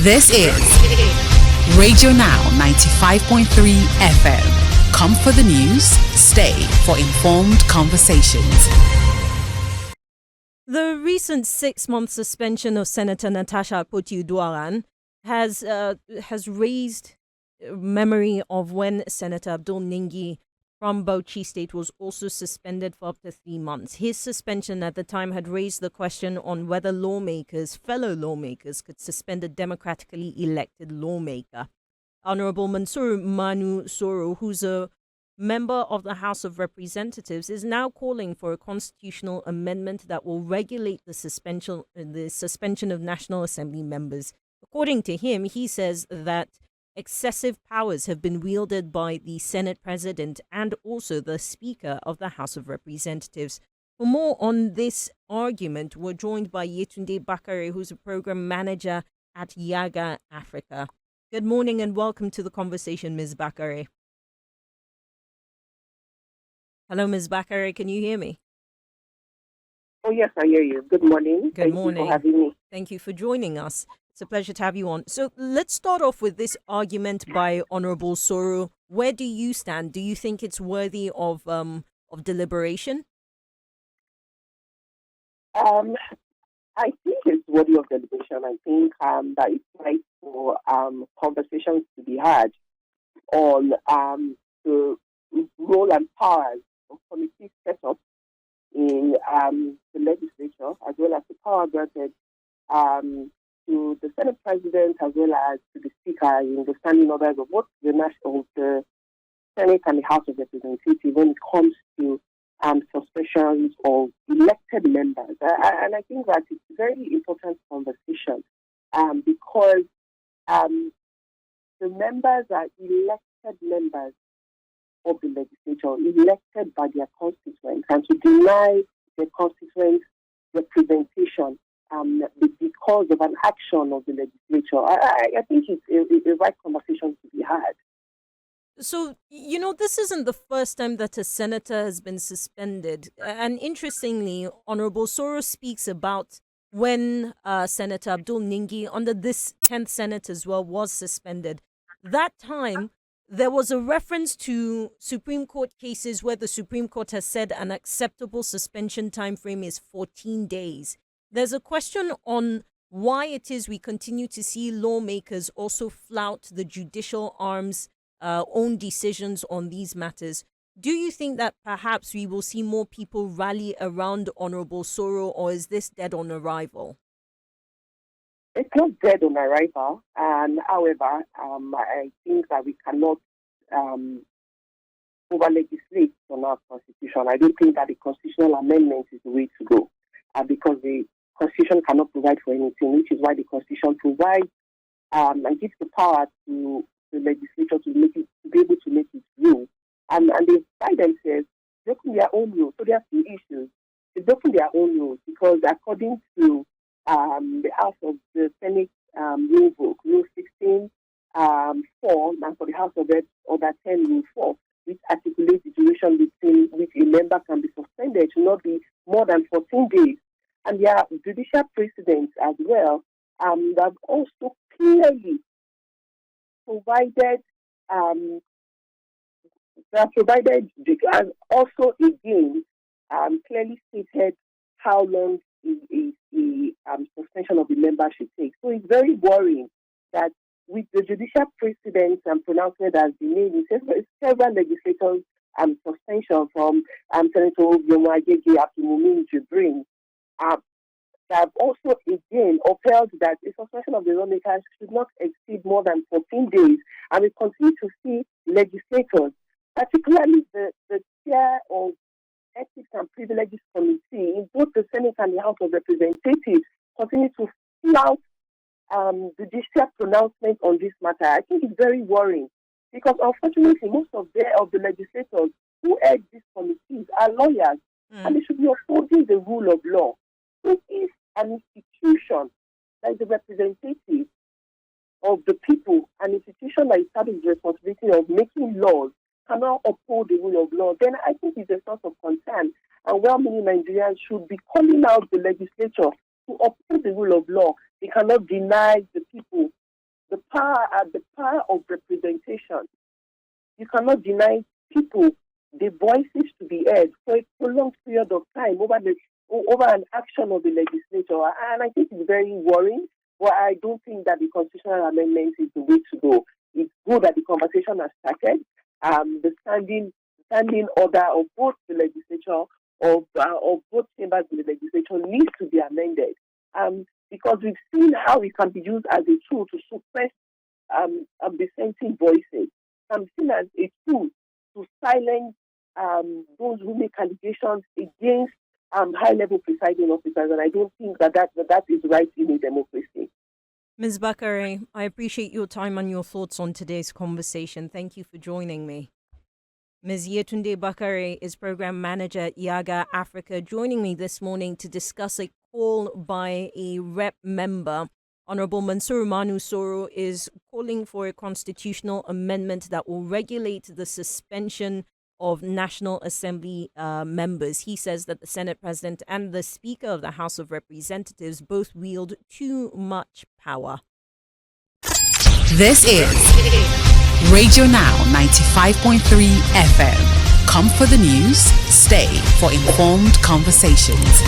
This is Radio Now 95.3 FM. Come for the news, stay for informed conversations. The recent 6-month suspension of Senator Natasha Akpoti-Uduaghan has raised memory of when Senator Abdul Ningi from Bauchi State was also suspended for up to 3 months. His suspension at the time had raised the question on whether fellow lawmakers, could suspend a democratically elected lawmaker. Honorable Mansur Manu Soro, who's a member of the House of Representatives, is now calling for a constitutional amendment that will regulate the suspension of National Assembly members. According to him, he says that excessive powers have been wielded by the Senate President and also the Speaker of the House of Representatives. For more on this argument, we're joined by Yetunde Bakare, who's a program manager at Yaga Africa. Good morning and welcome to the conversation, Ms. Bakare. Hello, Ms. Bakare, can you hear me? Oh, yes, I hear you. Good morning. Good morning. Thank you for having me. Thank you for joining us. It's a pleasure to have you on. So let's start off with this argument by Honorable Soro. Where do you stand? Do you think it's worthy of deliberation? I think it's worthy of deliberation. I think that it's right for conversations to be had on the role and powers of committees set up in the legislature, as well as the power granted to the Senate President, as well as to the Speaker in the standing orders of what the Senate and the House of Representatives when it comes to suspensions of elected members. And I think that it's a very important conversation because the members are elected members of the legislature, elected by their constituents, and to deny their constituents representation because of an action of the legislature, I think it's a right conversation to be had. So, this isn't the first time that a senator has been suspended. And interestingly, Honorable Soro speaks about when Senator Abdul Ningi, under this 10th Senate as well, was suspended. That time, there was a reference to Supreme Court cases where the Supreme Court has said an acceptable suspension time frame is 14 days. There's a question on why it is we continue to see lawmakers also flout the judicial arm's own decisions on these matters. Do you think that perhaps we will see more people rally around Honorable Soro, or is this dead on arrival? It's not dead on arrival, and however, I think that we cannot over-legislate on our constitution. I don't think that the constitutional amendment is the way to go, because the constitution cannot provide for anything, which is why the constitution provides and gives the power to the legislature to be able to make its rules. And they by themselves broken their own rules. So there are two issues. They've broken their own rules because according to the House of the Senate rule book, Rule 16, 4, and for the House of Reps, Order 10, Rule 4, which articulates the duration between which a member can be suspended to not be more than 14 days. And there are judicial precedents as well that have also clearly provided, and also again clearly stated how long a suspension of the member should take. So it's very worrying that with the judicial precedents and pronouncement as the name, several legislators suspension from Senator Yomo Agege, Abdulmumin Jibrin, have also again upheld that a suspension of the lawmakers should not exceed more than 14 days. And we continue to see legislators, particularly the chair of Ethics and Privileges Committee in both the Senate and the House of Representatives, continue to flout judicial pronouncement on this matter. I think it's very worrying because unfortunately most of the legislators who head these committees are lawyers and they should be upholding the rule of law. So if an institution that is the representative of the people, an institution that is having the responsibility of making laws, cannot uphold the rule of law, then I think it's a source of concern. And well-meaning Nigerians should be calling out the legislature to uphold the rule of law. They cannot deny the people power of representation. You cannot deny people the voices to be heard for a prolonged period of time over an action of the legislature. And I think it's very worrying, but I don't think that the constitutional amendment is the way to go. It's good that the conversation has started. The standing order of both the legislature, of both chambers of the legislature needs to be amended. Because we've seen how it can be used as a tool to suppress dissenting voices. Seen as a tool to silence those who make allegations against high-level presiding officers, and I don't think that is right in a democracy. Ms. Bakare, I appreciate your time and your thoughts on today's conversation. Thank you for joining me. Ms. Yetunde Bakare is Program Manager at Yaga Africa, joining me this morning to discuss a call by a rep member. Honorable Mansur Manu Soro is calling for a constitutional amendment that will regulate the suspension of National Assembly members. He says that the Senate President and the Speaker of the House of Representatives both wield too much power. This is Radio Now 95.3 FM. Come for the news, stay for informed conversations.